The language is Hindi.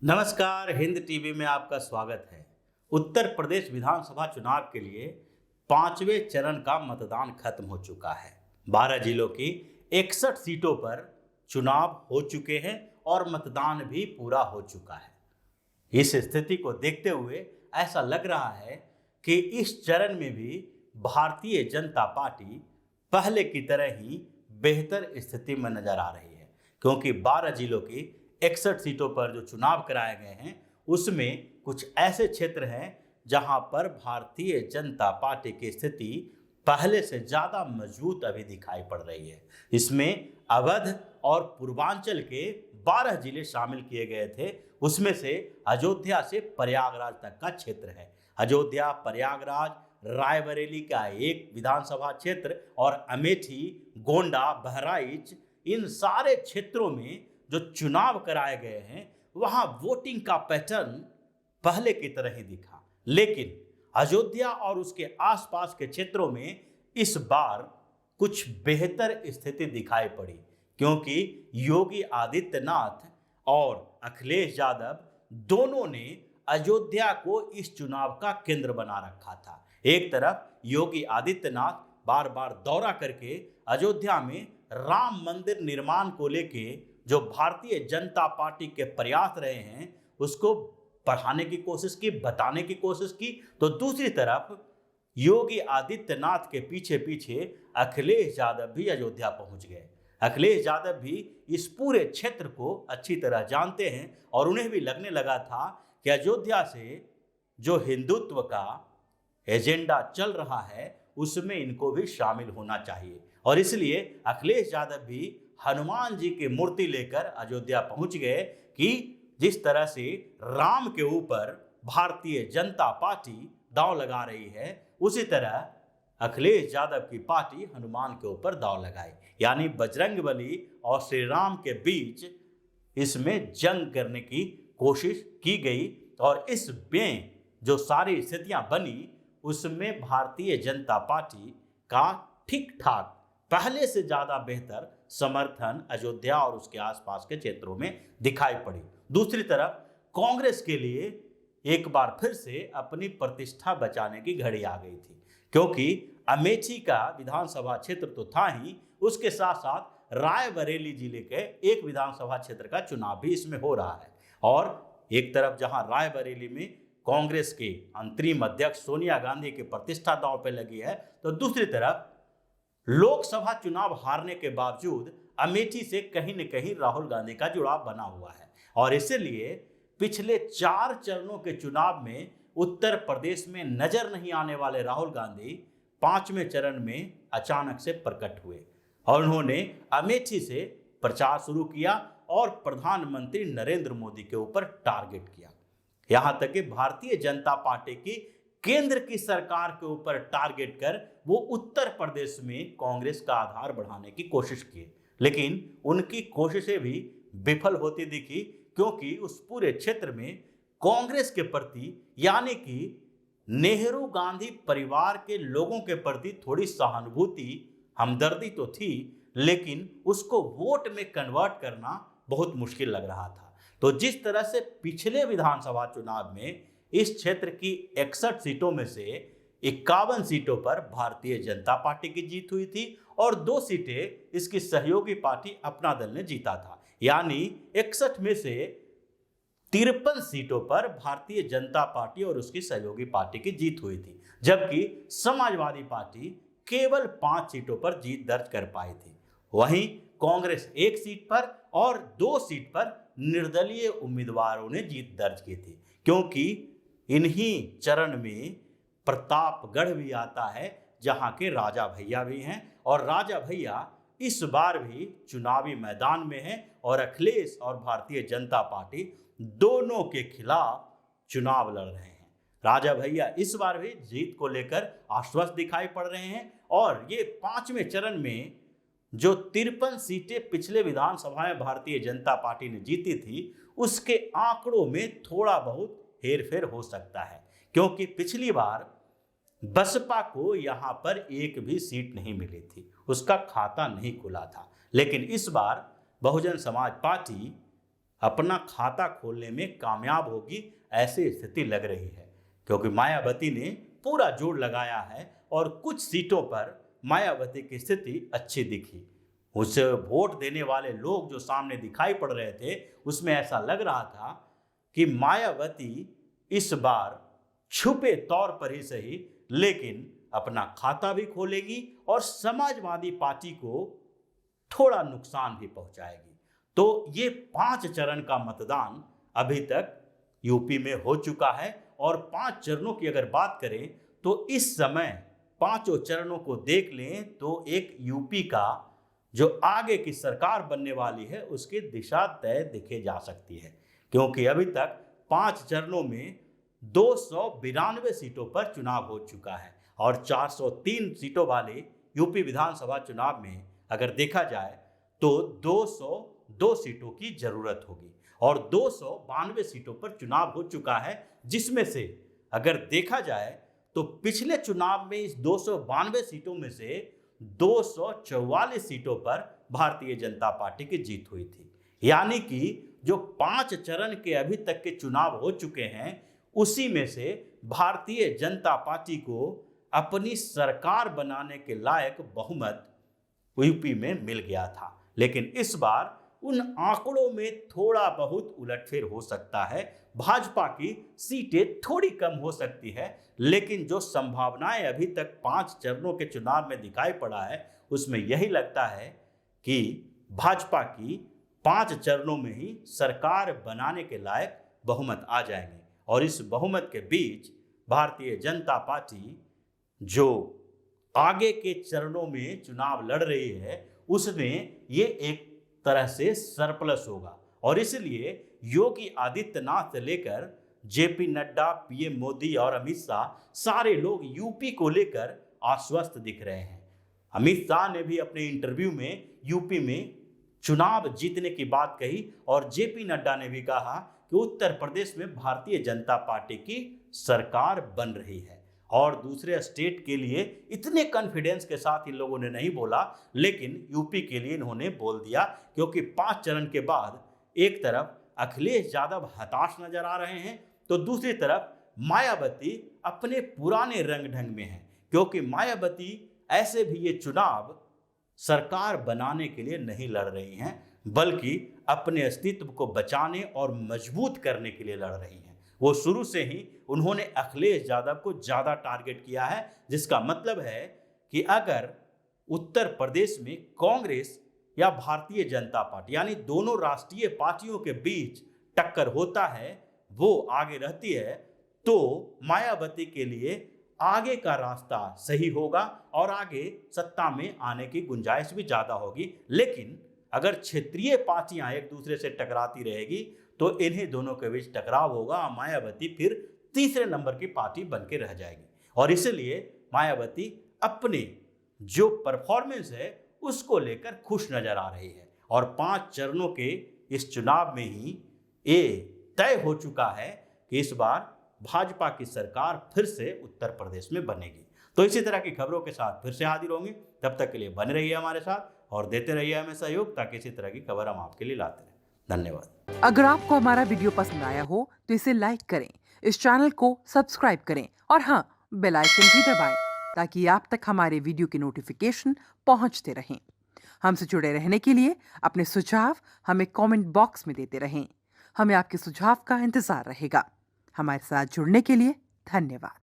नमस्कार, हिंद टीवी में आपका स्वागत है। उत्तर प्रदेश विधानसभा चुनाव के लिए पांचवें चरण का मतदान खत्म हो चुका है। 12 जिलों की 61 सीटों पर चुनाव हो चुके हैं और मतदान भी पूरा हो चुका है। इस स्थिति को देखते हुए ऐसा लग रहा है कि इस चरण में भी भारतीय जनता पार्टी पहले की तरह ही बेहतर स्थिति में नजर आ रही है, क्योंकि 12 जिलों की 61 सीटों पर जो चुनाव कराए गए हैं उसमें कुछ ऐसे क्षेत्र हैं जहां पर भारतीय जनता पार्टी की स्थिति पहले से ज्यादा मजबूत अभी दिखाई पड़ रही है। इसमें अवध और पूर्वांचल के 12 जिले शामिल किए गए थे। उसमें से अयोध्या से प्रयागराज तक का क्षेत्र है। अयोध्या, प्रयागराज, रायबरेली का एक विधानसभा क्षेत्र और अमेठी, गोंडा, बहराइच, इन सारे क्षेत्रों में जो चुनाव कराए गए हैं वहां वोटिंग का पैटर्न पहले की तरह ही दिखा, लेकिन अयोध्या और उसके आसपास के क्षेत्रों में इस बार कुछ बेहतर स्थिति दिखाई पड़ी, क्योंकि योगी आदित्यनाथ और अखिलेश यादव दोनों ने अयोध्या को इस चुनाव का केंद्र बना रखा था। एक तरफ योगी आदित्यनाथ बार बार दौरा करके अयोध्या में राम मंदिर निर्माण को लेके जो भारतीय जनता पार्टी के प्रयास रहे हैं उसको बढ़ाने की कोशिश की, बताने की कोशिश की, तो दूसरी तरफ योगी आदित्यनाथ के पीछे पीछे अखिलेश यादव भी अयोध्या पहुंच गए। अखिलेश यादव भी इस पूरे क्षेत्र को अच्छी तरह जानते हैं और उन्हें भी लगने लगा था कि अयोध्या से जो हिंदुत्व का एजेंडा चल रहा है उसमें इनको भी शामिल होना चाहिए, और इसलिए अखिलेश यादव भी हनुमान जी की मूर्ति लेकर अयोध्या पहुंच गए कि जिस तरह से राम के ऊपर भारतीय जनता पार्टी दांव लगा रही है उसी तरह अखिलेश यादव की पार्टी हनुमान के ऊपर दांव लगाई, यानी बजरंगबली और श्री राम के बीच इसमें जंग करने की कोशिश की गई। और इस में जो सारी स्थितियां बनी उसमें भारतीय जनता पार्टी का ठीक ठाक पहले से ज्यादा बेहतर समर्थन अयोध्या और उसके आसपास के क्षेत्रों में दिखाई पड़ी। दूसरी तरफ कांग्रेस के लिए एक बार फिर से अपनी प्रतिष्ठा बचाने की घड़ी आ गई थी, क्योंकि अमेठी का विधानसभा क्षेत्र तो था ही, उसके साथ साथ रायबरेली जिले के एक विधानसभा क्षेत्र का चुनाव भी इसमें हो रहा है। और एक तरफ जहां रायबरेली में कांग्रेस के अंतरिम अध्यक्ष सोनिया गांधी की प्रतिष्ठा दांव पे लगी है, तो दूसरी तरफ लोकसभा चुनाव हारने के बावजूद अमेठी से कहीं न कहीं राहुल गांधी का जुड़ाव बना हुआ है, और इसलिए पिछले 4 चरणों के चुनाव में उत्तर प्रदेश में नजर नहीं आने वाले राहुल गांधी 5वें चरण में अचानक से प्रकट हुए और उन्होंने अमेठी से प्रचार शुरू किया और प्रधानमंत्री नरेंद्र मोदी के ऊपर टारगेट किया। यहां तक कि भारतीय जनता पार्टी की केंद्र की सरकार के ऊपर टारगेट कर वो उत्तर प्रदेश में कांग्रेस का आधार बढ़ाने की कोशिश की, लेकिन उनकी कोशिशें भी विफल होती दिखी, क्योंकि उस पूरे क्षेत्र में कांग्रेस के प्रति यानी कि नेहरू गांधी परिवार के लोगों के प्रति थोड़ी सहानुभूति, हमदर्दी तो थी, लेकिन उसको वोट में कन्वर्ट करना बहुत मुश्किल लग रहा था। तो जिस तरह से पिछले विधानसभा चुनाव में इस क्षेत्र की 61 सीटों में से 51 सीटों पर भारतीय जनता पार्टी की जीत हुई थी और 2 सीटें इसकी सहयोगी पार्टी अपना दल ने जीता था, यानी 61 में से 53 सीटों पर भारतीय जनता पार्टी और उसकी सहयोगी पार्टी की जीत हुई थी, जबकि समाजवादी पार्टी केवल 5 सीटों पर जीत दर्ज कर पाई थी। वहीं कांग्रेस 1 सीट पर और 2 सीट पर निर्दलीय उम्मीदवारों ने जीत दर्ज की थी, क्योंकि इन्हीं चरण में प्रतापगढ़ भी आता है जहां के राजा भैया भी हैं, और राजा भैया इस बार भी चुनावी मैदान में हैं और अखिलेश और भारतीय जनता पार्टी दोनों के खिलाफ चुनाव लड़ रहे हैं। राजा भैया इस बार भी जीत को लेकर आश्वस्त दिखाई पड़ रहे हैं और ये 5वें चरण में जो 53 सीटें पिछले विधानसभा में भारतीय जनता पार्टी ने जीती थी उसके आंकड़ों में थोड़ा बहुत हेरफेर हो सकता है, क्योंकि पिछली बार बसपा को यहां पर एक भी सीट नहीं मिली थी, उसका खाता नहीं खुला था, लेकिन इस बार बहुजन समाज पार्टी अपना खाता खोलने में कामयाब होगी, ऐसी स्थिति लग रही है, क्योंकि मायावती ने पूरा जोर लगाया है और कुछ सीटों पर मायावती की स्थिति अच्छी दिखी। उस वोट देने वाले लोग जो सामने दिखाई पड़ रहे थे, उसमें ऐसा लग रहा था कि मायावती इस बार छुपे तौर पर ही सही, लेकिन अपना खाता भी खोलेगी और समाजवादी पार्टी को थोड़ा नुकसान भी पहुंचाएगी। तो ये 5 चरण का मतदान अभी तक यूपी में हो चुका है और 5 चरणों की अगर बात करें तो इस समय पांचों चरणों को देख लें तो एक यूपी का जो आगे की सरकार बनने वाली है उसकी दिशा तय दिखे जा सकती है, क्योंकि अभी तक 5 चरणों में 292 सीटों पर चुनाव हो चुका है और 403 सीटों वाले यूपी विधानसभा चुनाव में अगर देखा जाए तो 202 सीटों की जरूरत होगी और 292 सीटों पर चुनाव हो चुका है, जिसमें से अगर देखा जाए तो पिछले चुनाव में इस 292 सीटों में से 244 सीटों पर भारतीय जनता पार्टी की जीत हुई थी। यानी कि जो 5 चरण के अभी तक के चुनाव हो चुके हैं उसी में से भारतीय जनता पार्टी को अपनी सरकार बनाने के लायक बहुमत यूपी में मिल गया था। लेकिन इस बार उन आंकड़ों में थोड़ा बहुत उलटफेर हो सकता है, भाजपा की सीटें थोड़ी कम हो सकती है, लेकिन जो संभावनाएं अभी तक 5 चरणों के चुनाव में दिखाई पड़ा है उसमें यही लगता है कि भाजपा की 5 चरणों में ही सरकार बनाने के लायक बहुमत आ जाएंगे और इस बहुमत के बीच भारतीय जनता पार्टी जो आगे के चरणों में चुनाव लड़ रही है उसमें ये एक तरह से सरप्लस होगा और इसलिए योगी आदित्यनाथ से लेकर जेपी नड्डा, पीएम मोदी और अमित शाह सारे लोग यूपी को लेकर आश्वस्त दिख रहे हैं। अमित शाह ने भी अपने इंटरव्यू में यूपी में चुनाव जीतने की बात कही और जेपी नड्डा ने भी कहा कि उत्तर प्रदेश में भारतीय जनता पार्टी की सरकार बन रही है और दूसरे स्टेट के लिए इतने कॉन्फिडेंस के साथ इन लोगों ने नहीं बोला, लेकिन यूपी के लिए इन्होंने बोल दिया, क्योंकि 5 चरण के बाद एक तरफ अखिलेश यादव हताश नजर आ रहे हैं तो दूसरी तरफ मायावती अपने पुराने रंग ढंग में है, क्योंकि मायावती ऐसे भी ये चुनाव सरकार बनाने के लिए नहीं लड़ रही हैं बल्कि अपने अस्तित्व को बचाने और मजबूत करने के लिए लड़ रही हैं। वो शुरू से ही उन्होंने अखिलेश यादव को ज़्यादा टारगेट किया है, जिसका मतलब है कि अगर उत्तर प्रदेश में कांग्रेस या भारतीय जनता पार्टी यानी दोनों राष्ट्रीय पार्टियों के बीच टक्कर होता है, वो आगे रहती है, तो मायावती के लिए आगे का रास्ता सही होगा और आगे सत्ता में आने की गुंजाइश भी ज़्यादा होगी। लेकिन अगर क्षेत्रीय पार्टियां एक दूसरे से टकराती रहेगी तो इन्हीं दोनों के बीच टकराव होगा और मायावती फिर तीसरे नंबर की पार्टी बन के रह जाएगी और इसलिए मायावती अपने जो परफॉर्मेंस है उसको लेकर खुश नजर आ रही है और 5 चरणों के इस चुनाव में ही ये तय हो चुका है कि इस बार भाजपा की सरकार फिर से उत्तर प्रदेश में बनेगी। तो इसी तरह की खबरों के साथ फिर से हाजिर होंगे, तब तक के लिए बने रहिए हमारे साथ और देते रहिए हमें सहयोग, ताकि इसी तरह की खबर हम आपके लिए लाते रहें। धन्यवाद। अगर आपको हमारा वीडियो पसंद आया हो तो इसे लाइक करें, इस चैनल को सब्सक्राइब करें और हाँ, बेल आइकन भी दबाएं ताकि आप तक हमारे वीडियो की नोटिफिकेशन पहुंचते रहें। हमसे जुड़े रहने के लिए अपने सुझाव हमें कमेंट बॉक्स में देते रहें। हमें आपके सुझाव का इंतजार रहेगा। हमारे साथ जुड़ने के लिए धन्यवाद।